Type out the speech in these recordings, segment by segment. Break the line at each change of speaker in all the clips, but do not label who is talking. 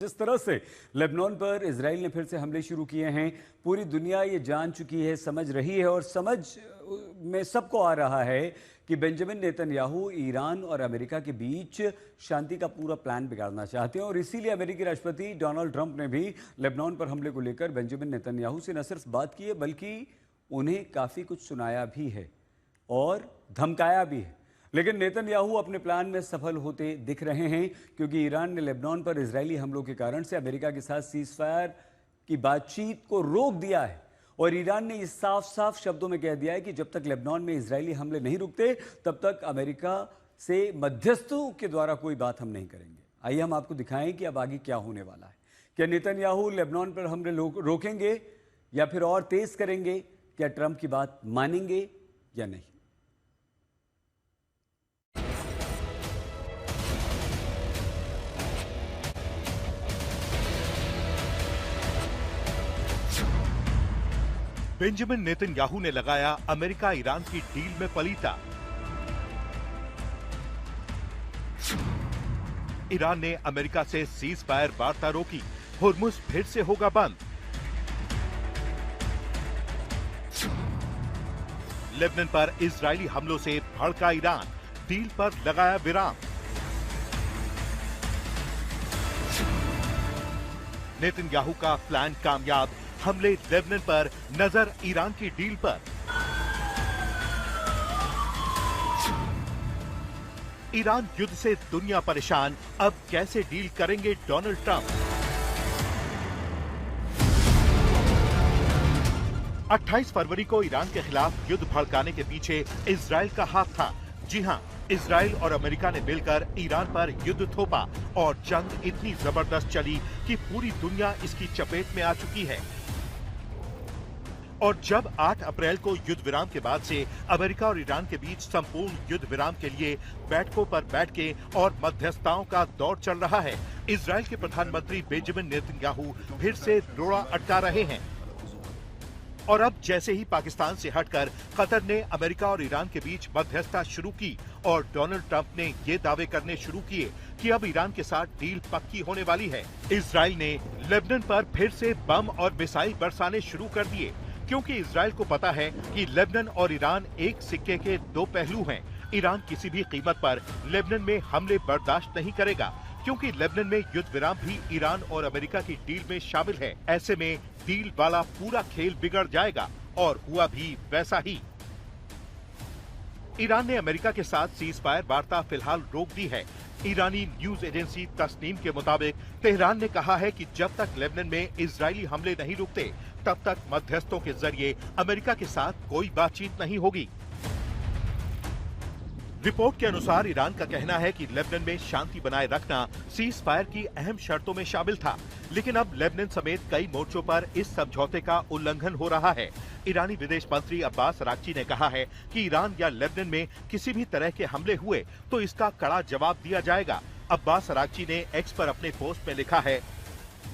जिस तरह से लेबनान पर इजराइल ने फिर से हमले शुरू किए हैं, पूरी दुनिया ये जान चुकी है, समझ रही है और समझ में सबको आ रहा है कि बेंजामिन नेतन्याहू ईरान और अमेरिका के बीच शांति का पूरा प्लान बिगाड़ना चाहते हैं। और इसीलिए अमेरिकी राष्ट्रपति डोनाल्ड ट्रंप ने भी लेबनान पर हमले को लेकर बेंजामिन नेतन्याहू से न सिर्फ बात की है बल्कि उन्हें काफ़ी कुछ सुनाया भी है और धमकाया भी है। लेकिन नेतन्याहू अपने प्लान में सफल होते दिख रहे हैं क्योंकि ईरान ने लेबनान पर इजरायली हमलों के कारण से अमेरिका के साथ सीज़फायर की बातचीत को रोक दिया है। और ईरान ने इस साफ साफ शब्दों में कह दिया है कि जब तक लेबनान में इजरायली हमले नहीं रुकते तब तक अमेरिका से मध्यस्थों के द्वारा कोई बात हम नहीं करेंगे। आइए हम आपको दिखाएं कि अब आगे क्या होने वाला है। क्या नेतन्याहू लेबनान पर हमले रोकेंगे या फिर और तेज करेंगे? क्या ट्रंप की बात मानेंगे या नहीं?
बेंजामिन नेतन्याहू ने लगाया अमेरिका ईरान की डील में पलीता। ईरान ने अमेरिका से सीज फायर वार्ता रोकी, हुर्मुज फिर से होगा बंद। लेबनान पर इजरायली हमलों से भड़का ईरान, डील पर लगाया विराम। नेतन्याहू का प्लान कामयाब, हमले लेबनान पर, नजर ईरान की डील पर। ईरान युद्ध से दुनिया परेशान, अब कैसे डील करेंगे डोनाल्ड ट्रंप? 28 फरवरी को ईरान के खिलाफ युद्ध भड़काने के पीछे इजराइल का हाथ था। जी हां, इजराइल और अमेरिका ने मिलकर ईरान पर युद्ध थोपा और जंग इतनी जबरदस्त चली कि पूरी दुनिया इसकी चपेट में आ चुकी है। और जब 8 अप्रैल को युद्ध विराम के बाद से अमेरिका और ईरान के बीच संपूर्ण युद्ध विराम के लिए बैठकों पर बैठ के और मध्यस्थताओं का दौर चल रहा है, इजराइल के प्रधानमंत्री बेंजामिन नेतन्याहू फिर से रोड़ा अटका रहे हैं। और अब जैसे ही पाकिस्तान से हटकर कतर ने अमेरिका और ईरान के बीच मध्यस्थता शुरू की और डोनाल्ड ट्रंप ने ये दावे करने शुरू किए कि अब ईरान के साथ डील पक्की होने वाली है, इजराइल ने लेबनान पर फिर से बम और मिसाइल बरसाने शुरू कर दिए। क्योंकि इजराइल को पता है कि लेबनान और ईरान एक सिक्के के दो पहलू हैं। ईरान किसी भी कीमत पर लेबनान में हमले बर्दाश्त नहीं करेगा, क्योंकि लेबनान में युद्ध विराम भी ईरान और अमेरिका की डील में शामिल है। ऐसे में डील वाला पूरा खेल बिगड़ जाएगा और हुआ भी वैसा ही। ईरान ने अमेरिका के साथ सीज फायर वार्ता फिलहाल रोक दी है। ईरानी न्यूज एजेंसी तस्नीम के मुताबिक तेहरान ने कहा है कि जब तक लेबनान में इजरायली हमले नहीं रुकते तब तक मध्यस्थों के जरिए अमेरिका के साथ कोई बातचीत नहीं होगी। रिपोर्ट के अनुसार ईरान का कहना है कि लेबनान में शांति बनाए रखना सीज फायर की अहम शर्तों में शामिल था, लेकिन अब लेबनान समेत कई मोर्चों पर इस समझौते का उल्लंघन हो रहा है। ईरानी विदेश मंत्री अब्बास अराक्ची ने कहा है कि ईरान या लेबनान में किसी भी तरह के हमले हुए तो इसका कड़ा जवाब दिया जाएगा। अब्बास अराक्ची ने एक्स पर अपने पोस्ट में लिखा है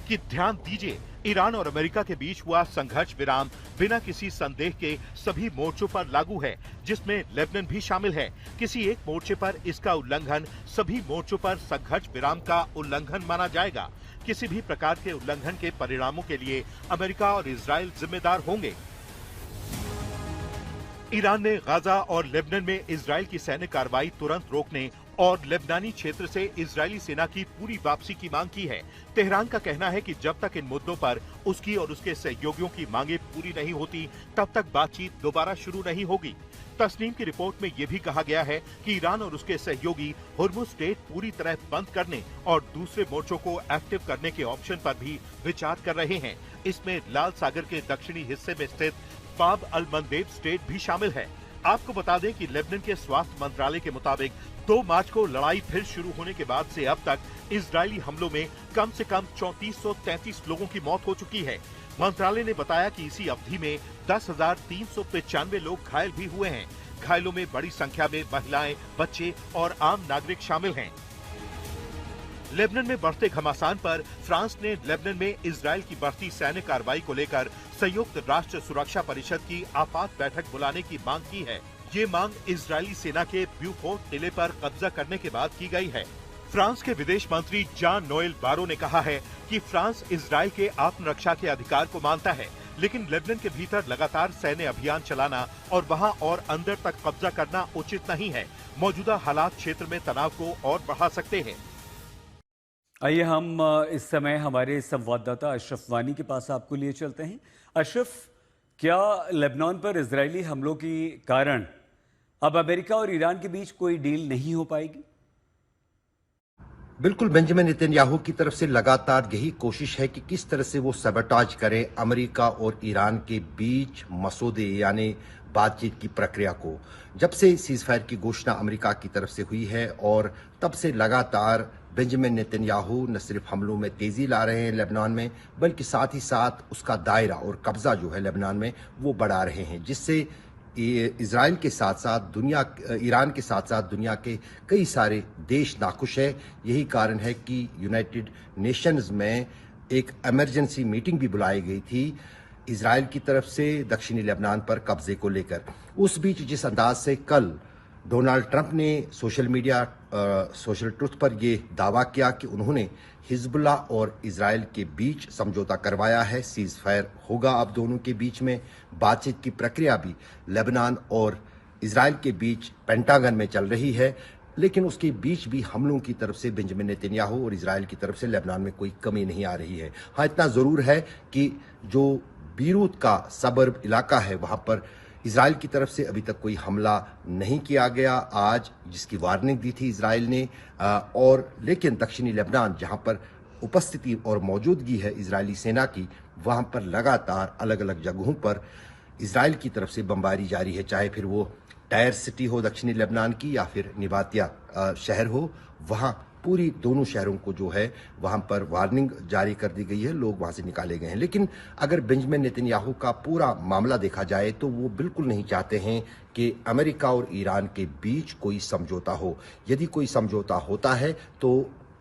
कि ध्यान दीजिए, ईरान और अमेरिका के बीच हुआ संघर्ष विराम बिना किसी संदेह के सभी मोर्चों पर लागू है, जिसमें लेबनान भी शामिल है। किसी एक मोर्चे पर इसका उल्लंघन सभी मोर्चों पर संघर्ष विराम का उल्लंघन माना जाएगा। किसी भी प्रकार के उल्लंघन के परिणामों के लिए अमेरिका और इजराइल जिम्मेदार होंगे। ईरान ने गाजा और लेबनान में इजराइल की सैन्य कार्रवाई तुरंत रोकने और लेबनानी क्षेत्र से इजरायली सेना की पूरी वापसी की मांग की है। तेहरान का कहना है कि जब तक इन मुद्दों पर उसकी और उसके सहयोगियों की मांगे पूरी नहीं होती तब तक बातचीत दोबारा शुरू नहीं होगी। तस्नीम की रिपोर्ट में यह भी कहा गया है कि ईरान और उसके सहयोगी हुर्मुज स्ट्रेट पूरी तरह बंद करने और दूसरे मोर्चों को एक्टिव करने के ऑप्शन पर भी विचार कर रहे हैं। इसमें लाल सागर के दक्षिणी हिस्से में स्थित बाब अल मंदेब स्ट्रेट भी शामिल है। आपको बता दें कि लेबनान के स्वास्थ्य मंत्रालय के मुताबिक 2 मार्च को लड़ाई फिर शुरू होने के बाद से अब तक इजरायली हमलों में कम से कम 3433 लोगों की मौत हो चुकी है। मंत्रालय ने बताया कि इसी अवधि में 10,395 लोग घायल भी हुए हैं। घायलों में बड़ी संख्या में महिलाएं, बच्चे और आम नागरिक शामिल हैं। लेबनान में बढ़ते घमासान पर फ्रांस ने लेबनान में इजराइल की बढ़ती सैन्य कार्रवाई को लेकर संयुक्त राष्ट्र सुरक्षा परिषद की आपात बैठक बुलाने की मांग की है। ये मांग इजरायली सेना के ब्यूफोर्ट किले पर कब्जा करने के बाद की गई है। फ्रांस के विदेश मंत्री जान नोएल बारो ने कहा है कि फ्रांस इजराइल के आत्मरक्षा के अधिकार को मानता है, लेकिन लेबनान के भीतर लगातार सैन्य अभियान चलाना और वहां और अंदर तक कब्जा करना उचित नहीं है। मौजूदा हालात क्षेत्र में तनाव को और बढ़ा सकते हैं।
आइए हम इस समय हमारे संवाददाता अशरफ वानी के पास आपको लिए चलते हैं। अशरफ, क्या लेबनान पर इजरायली हमलों के कारण अब अमेरिका और ईरान के बीच कोई डील नहीं हो पाएगी?
बिल्कुल, बेंजामिन नेतन्याहू की तरफ से लगातार यही कोशिश है कि किस तरह से वो सबटाज करें अमेरिका और ईरान के बीच मसौदे यानी बातचीत की प्रक्रिया को। जब से सीजफायर की घोषणा अमेरिका की तरफ से हुई है और तब से लगातार बेंजामिन नेतन्याहू न सिर्फ हमलों में तेजी ला रहे हैं लेबनान में, बल्कि साथ ही साथ उसका दायरा और कब्जा जो है लेबनान में वो बढ़ा रहे हैं, जिससे इजराइल के साथ साथ ईरान के साथ साथ दुनिया के कई सारे देश नाखुश है। यही कारण है कि यूनाइटेड नेशंस में एक इमरजेंसी मीटिंग भी बुलाई गई थी इजराइल की तरफ से दक्षिणी लेबनान पर कब्जे को लेकर। उस बीच जिस अंदाज से कल डोनाल्ड ट्रंप ने सोशल ट्रुथ पर यह दावा किया कि उन्होंने हिजबुल्लाह और इजराइल के बीच समझौता करवाया है, सीज फायर होगा अब दोनों के बीच में, बातचीत की प्रक्रिया भी लेबनान और इजराइल के बीच पेंटागन में चल रही है, लेकिन उसके बीच भी हमलों की तरफ से बेंजामिन नेतन्याहू और इजराइल की तरफ से लेबनान में कोई कमी नहीं आ रही है। हाँ, इतना जरूर है कि जो बीरूत का सबर्ब इलाका है वहां पर इजराइल की तरफ से अभी तक कोई हमला नहीं किया गया आज, जिसकी वार्निंग दी थी इजराइल ने, और लेकिन दक्षिणी लेबनान जहां पर उपस्थिति और मौजूदगी है इजरायली सेना की, वहां पर लगातार अलग अलग जगहों पर इजराइल की तरफ से बमबारी जारी है, चाहे फिर वो टायर सिटी हो दक्षिणी लेबनान की या फिर निबातिया शहर हो। वहां पूरी दोनों शहरों को जो है वहां पर वार्निंग जारी कर दी गई है, लोग वहां से निकाले गए हैं। लेकिन अगर बेंजामिन नेतन्याहू का पूरा मामला देखा जाए तो वो बिल्कुल नहीं चाहते हैं कि अमेरिका और ईरान के बीच कोई समझौता हो। यदि कोई समझौता होता है तो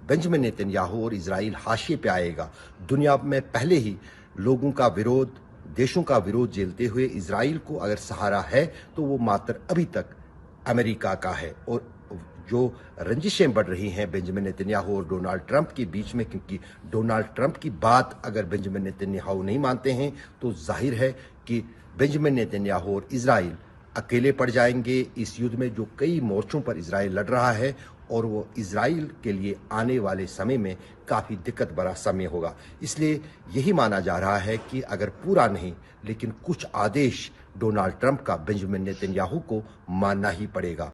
बेंजामिन नेतन्याहू और इजराइल हाशिए पे आएगा। दुनिया में पहले ही लोगों का विरोध, देशों का विरोध झेलते हुए इजराइल को अगर सहारा है तो वो मात्र अभी तक अमेरिका का है। और जो रंजिशें बढ़ रही हैं बेंजामिन नेतन्याहू और डोनाल्ड ट्रंप के बीच में, क्योंकि डोनाल्ड ट्रंप की बात अगर बेंजामिन नेतन्याहू नहीं मानते हैं तो जाहिर है कि बेंजामिन नेतन्याहू और इजराइल अकेले पड़ जाएंगे इस युद्ध में जो कई मोर्चों पर इजराइल लड़ रहा है, और वो इजराइल के लिए आने वाले समय में काफ़ी दिक्कत भरा समय होगा। इसलिए यही माना जा रहा है कि अगर पूरा नहीं लेकिन कुछ आदेश डोनाल्ड ट्रंप का बेंजामिन नेतन्याहू को मानना ही पड़ेगा।